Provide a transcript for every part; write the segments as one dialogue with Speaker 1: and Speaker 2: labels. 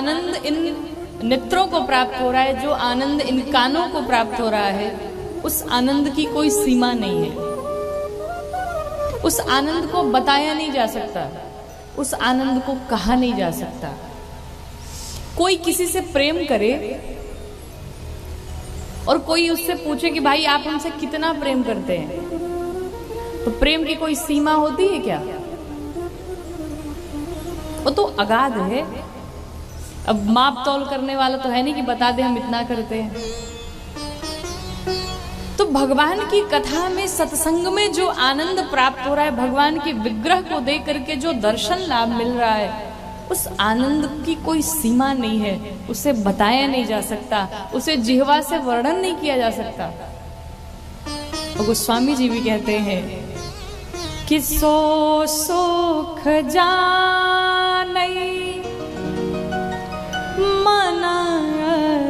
Speaker 1: आनंद इन नेत्रों को प्राप्त हो रहा है, जो आनंद इन कानों को प्राप्त हो रहा है, उस आनंद की कोई सीमा नहीं है। उस आनंद को बताया नहीं जा सकता, उस आनंद को कहा नहीं जा सकता। कोई किसी से प्रेम करे और कोई उससे पूछे कि भाई आप हमसे कितना प्रेम करते हैं, तो प्रेम की कोई सीमा होती है क्या? वो तो अगाध है। अब माप तौल करने वाला तो है नहीं कि बता दे हम इतना करते हैं। तो भगवान की कथा में, सत्संग में जो आनंद प्राप्त हो रहा है, भगवान के विग्रह को देख करके जो दर्शन लाभ मिल रहा है, उस आनंद की कोई सीमा नहीं है। उसे बताया नहीं जा सकता, उसे जिह्वा से वर्णन नहीं किया जा सकता। और गोस्वामी जी भी कहते हैं कि सो सुख जानई मन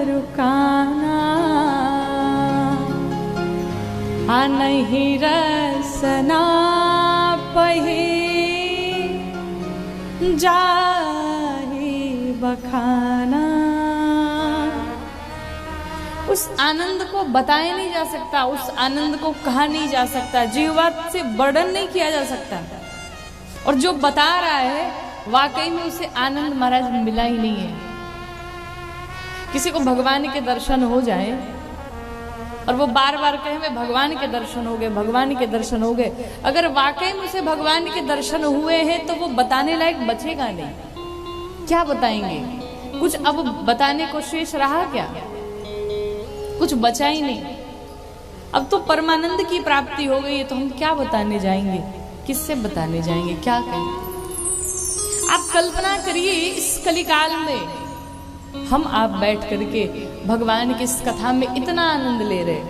Speaker 1: रुकाना, नहीं रसना पही जाहि बखाना। उस आनंद को बताया नहीं जा सकता, उस आनंद को कहा नहीं जा सकता, जिह्वा से वर्णन नहीं किया जा सकता। और जो बता रहा है वाकई में उसे आनंद महाराज मिला ही नहीं है। किसी को भगवान के दर्शन हो जाए और वो बार बार कहे मैं भगवान के दर्शन हो गए, भगवान के दर्शन हो गए, अगर वाकई में उसे भगवान के दर्शन हुए हैं तो वो बताने लायक बचेगा नहीं। क्या बताएंगे? कुछ अब बताने को शेष रहा क्या? कुछ बचा ही नहीं। अब तो परमानंद की प्राप्ति हो गई है, तो हम क्या बताने जाएंगे? किससे बताने जाएंगे? क्या कहें? आप कल्पना करिए, इस कलिकाल में हम आप बैठ करके भगवान की इस कथा में इतना आनंद ले रहे,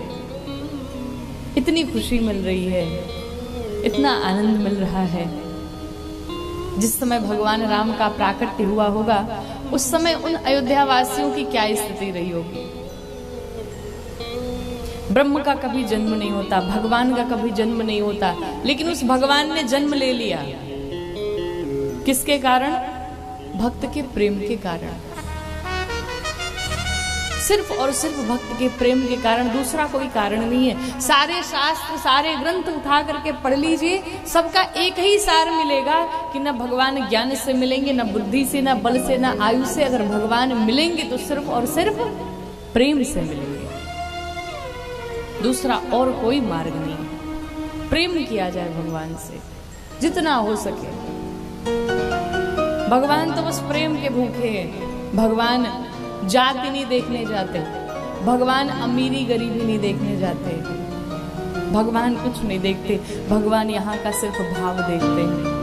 Speaker 1: इतनी खुशी मिल रही है, इतना आनंद मिल रहा है। जिस समय भगवान राम का प्राकट्य हुआ होगा, उस समय उन अयोध्या वासियों की क्या स्थिति रही होगी। ब्रह्म का कभी जन्म नहीं होता, भगवान का कभी जन्म नहीं होता, लेकिन उस भगवान ने जन्म ले लिया। किसके कारण? भक्त के प्रेम के कारण। सिर्फ और सिर्फ भक्त के प्रेम के कारण, दूसरा कोई कारण नहीं है। सारे शास्त्र, सारे ग्रंथ उठा करके पढ़ लीजिए, सबका एक ही सार मिलेगा कि न भगवान ज्ञान से मिलेंगे, न बुद्धि से, न बल से, न आयु से। अगर भगवान मिलेंगे तो सिर्फ और सिर्फ प्रेम से मिलेंगे, दूसरा और कोई मार्ग नहीं। प्रेम किया जाए भगवान से जितना हो सके। भगवान तो बस प्रेम के भूखे हैं। भगवान जाति नहीं देखने जाते, भगवान अमीरी गरीबी नहीं देखने जाते, भगवान कुछ नहीं देखते। भगवान यहाँ का सिर्फ भाव देखते हैं।